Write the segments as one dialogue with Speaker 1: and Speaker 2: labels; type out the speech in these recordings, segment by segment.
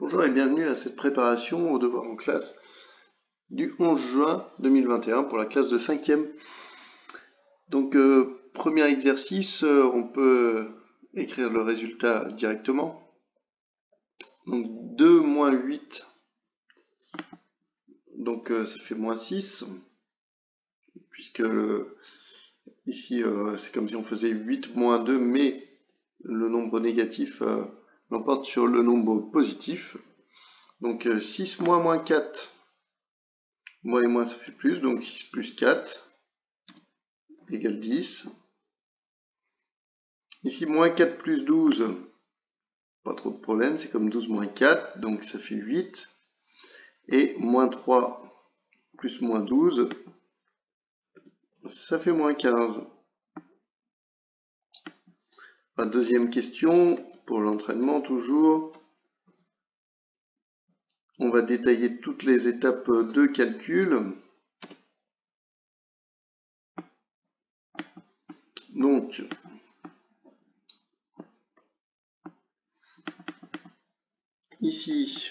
Speaker 1: Bonjour et bienvenue à cette préparation au devoir en classe du 11 juin 2021 pour la classe de 5e. Donc, premier exercice, on peut écrire le résultat directement. Donc 2 moins 8, donc ça fait moins 6, puisque ici c'est comme si on faisait 8 moins 2, mais le nombre négatif l'emporte sur le nombre positif. Donc 6 moins moins 4, moins et moins ça fait plus, donc 6 plus 4 égale 10. Ici, moins 4 plus 12, pas trop de problème, c'est comme 12 moins 4, donc ça fait 8. Et moins 3 plus moins 12, ça fait moins 15. La deuxième question, pour l'entraînement toujours, on va détailler toutes les étapes de calcul. Donc, ici,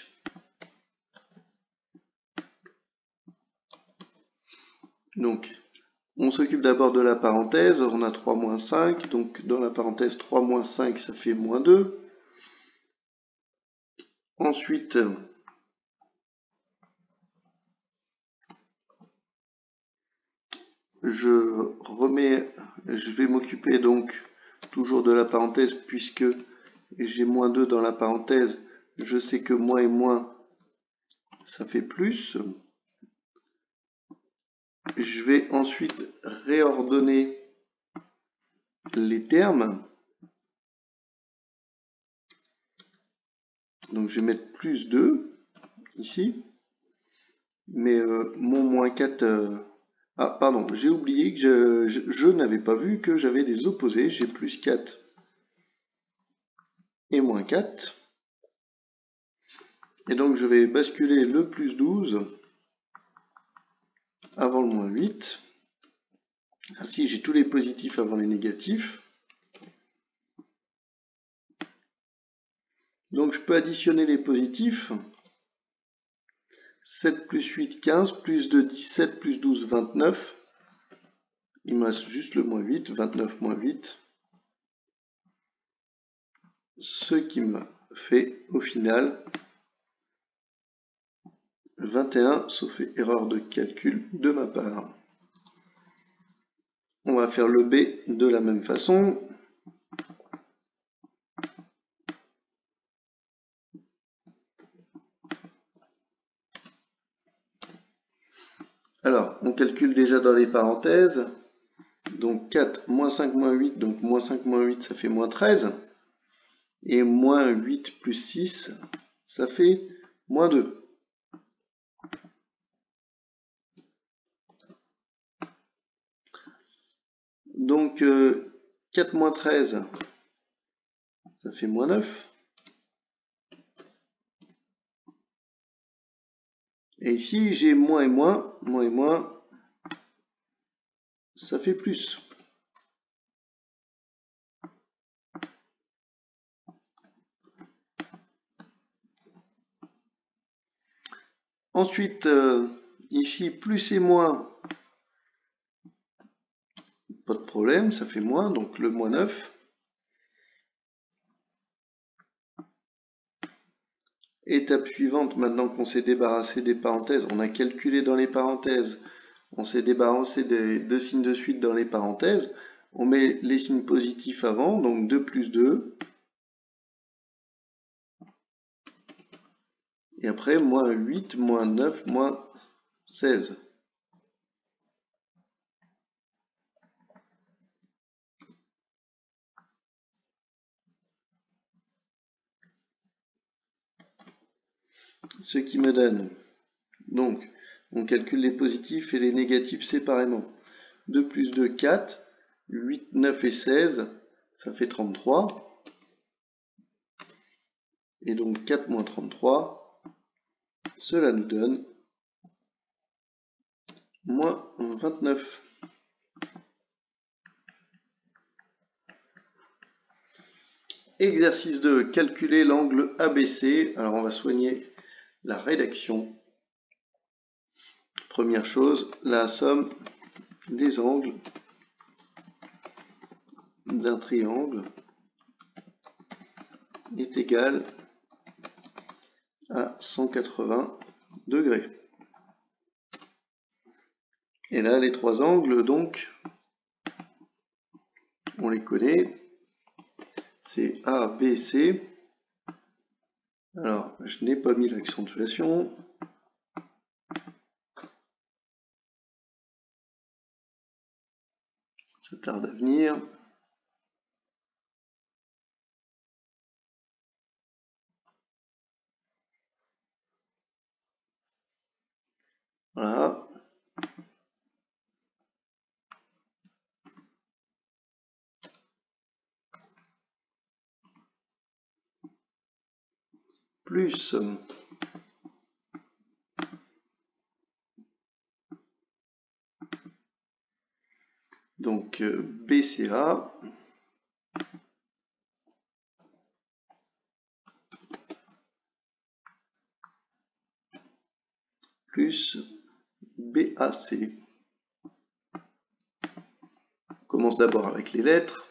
Speaker 1: on s'occupe d'abord de la parenthèse, on a 3 moins 5, donc dans la parenthèse 3 moins 5, ça fait moins 2. Ensuite, je vais m'occuper donc toujours de la parenthèse puisque j'ai moins 2 dans la parenthèse. Je sais que moins et moins, ça fait plus. Je vais ensuite réordonner les termes. Donc je vais mettre plus 2 ici. Mais mon moins 4... Ah, pardon, j'ai oublié que je n'avais pas vu que j'avais des opposés. J'ai plus 4 et moins 4. Et donc je vais basculer le plus 12 avant le moins 8. Ainsi, j'ai tous les positifs avant les négatifs. Donc je peux additionner les positifs. 7 plus 8, 15, plus 2, 17, plus 12, 29. Il me reste juste le moins 8, 29 moins 8. Ce qui me fait au final 21, sauf erreur de calcul de ma part. On va faire le B de la même façon. Alors, on calcule déjà dans les parenthèses. Donc 4 moins 5 moins 8, donc moins 5 moins 8, ça fait moins 13. Et moins 8 plus 6, ça fait moins 2. Donc 4 moins 13, ça fait moins 9. Et ici, j'ai moins et moins, ça fait plus. Ensuite, ici, plus et moins, pas de problème, ça fait moins, donc le moins 9. Étape suivante, maintenant qu'on s'est débarrassé des parenthèses, on a calculé dans les parenthèses, on s'est débarrassé des deux signes de suite dans les parenthèses, on met les signes positifs avant, donc 2 plus 2. Et après, moins 8, moins 9, moins 16. Ce qui me donne, donc, on calcule les positifs et les négatifs séparément. 2 plus 2, 4. 8, 9 et 16, ça fait 33. Et donc 4 moins 33, cela nous donne moins 29. Exercice 2, calculer l'angle ABC. Alors on va soigner la rédaction. Première chose, la somme des angles d'un triangle est égale à 180 degrés. Et là, les trois angles, donc, on les connaît. C'est A, B, C. Alors, je n'ai pas mis l'accentuation. Ça tarde à venir. Voilà. Plus donc BCA plus BAC. On commence d'abord avec les lettres.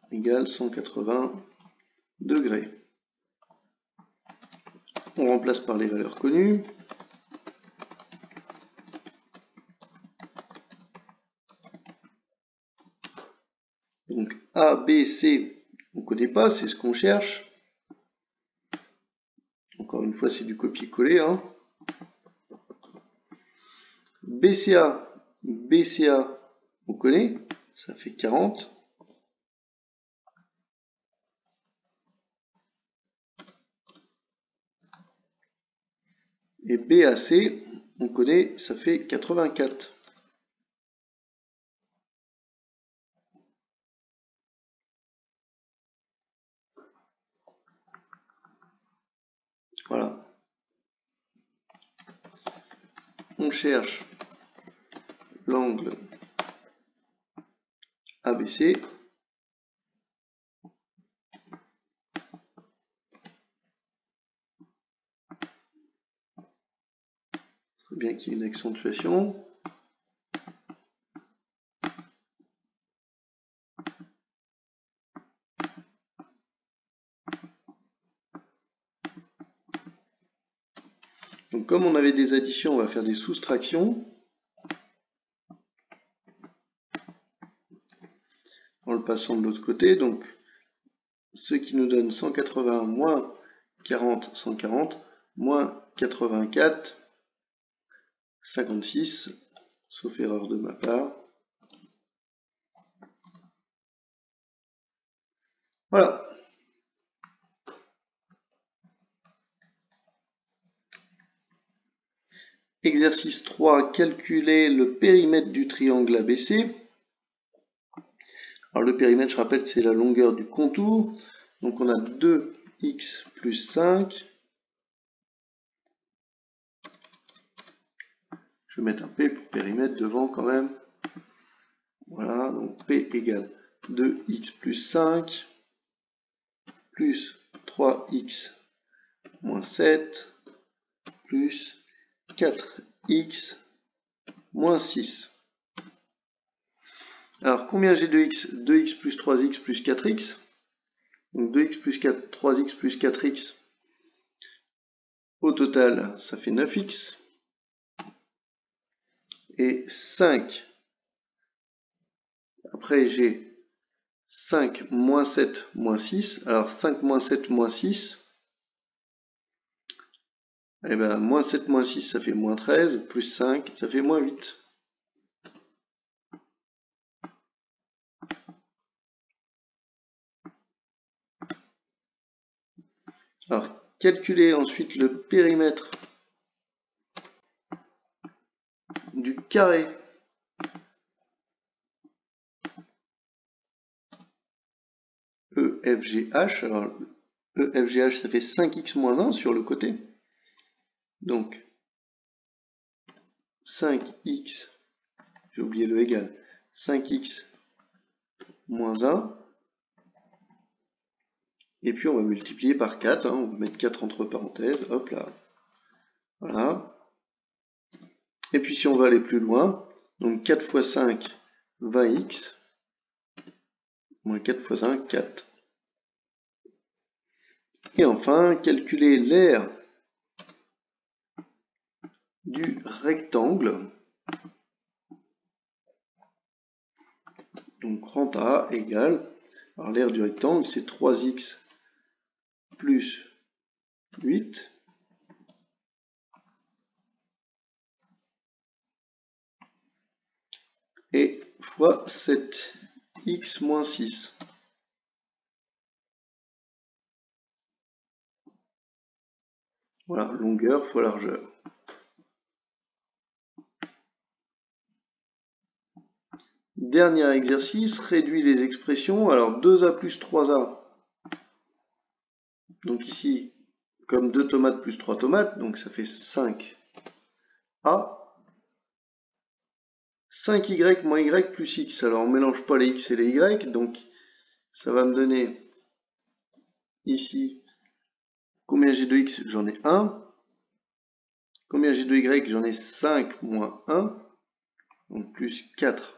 Speaker 1: Égale 180 degrés. On remplace par les valeurs connues. Donc A, B, C, on ne connaît pas, c'est ce qu'on cherche. Encore une fois, c'est du copier-coller. Hein. BCA, on connaît, ça fait 40. Et BAC, on connaît, ça fait 84. Voilà. On cherche l'angle ABC. Très bien qu'il y ait une accentuation. Donc comme on avait des additions, on va faire des soustractions. En le passant de l'autre côté, donc ce qui nous donne 180 moins 40, 140, moins 84, 56, sauf erreur de ma part. Voilà. Exercice 3, calculer le périmètre du triangle ABC. Alors le périmètre, je rappelle, c'est la longueur du contour. Donc on a 2x plus 5. Je vais mettre un P pour périmètre devant quand même. Voilà, donc P égale 2x plus 5 plus 3x moins 7 plus 4x moins 6. Alors combien j'ai de x? 2x plus 3x plus 4x. Donc 2x plus 4, 3x plus 4x. Au total, ça fait 9x. Et 5. Après, j'ai 5 moins 7 moins 6. Alors 5 moins 7 moins 6. Eh bien, moins 7 moins 6, ça fait moins 13. Plus 5, ça fait moins 8. Alors, calculer ensuite le périmètre du carré EFGH. Alors, EFGH, ça fait 5x moins 1 sur le côté. Donc, 5x, j'ai oublié le égal, 5x moins 1. Et puis on va multiplier par 4, hein, on va mettre 4 entre parenthèses, hop là. Voilà. Et puis si on va aller plus loin, donc 4 fois 5, 20x, moins 4 fois 5, 4. Et enfin, calculer l'aire du rectangle. Donc rand A égale, alors l'aire du rectangle c'est 3x plus 8 et fois 7x moins 6. Voilà, longueur fois largeur. Dernier exercice, réduit les expressions. Alors 2a plus 3a. Donc ici, comme 2 tomates plus 3 tomates, donc ça fait 5a. 5y moins y plus x. Alors on ne mélange pas les x et les y, donc ça va me donner ici combien j'ai de x, j'en ai 1. Combien j'ai de y, j'en ai 5 moins 1. Donc plus 4y.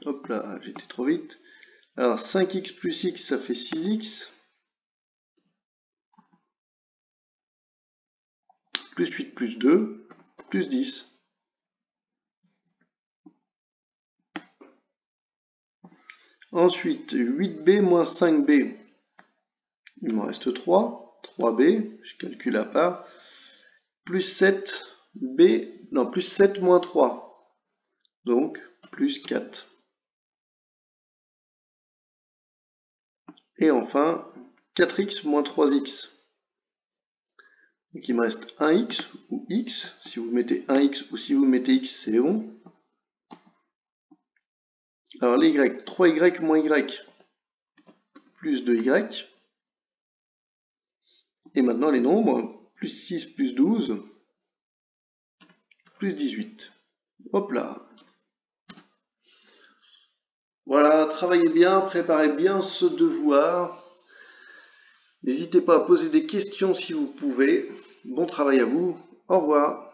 Speaker 1: Hop là, j'étais trop vite. Alors 5x plus x, ça fait 6x. Plus 8 plus 2, plus 10. Ensuite, 8b moins 5b. Il me reste 3. 3b, je calcule à part. Plus 7b, non, plus 7 moins 3. Donc, plus 4. Et enfin, 4x moins 3x. Donc il me reste 1x ou x. Si vous mettez 1x ou si vous mettez x, c'est bon. Alors les y, 3y moins y, plus 2y. Et maintenant les nombres, plus 6 plus 12, plus 18. Hop là. Voilà, travaillez bien, préparez bien ce devoir. N'hésitez pas à poser des questions si vous pouvez. Bon travail à vous. Au revoir.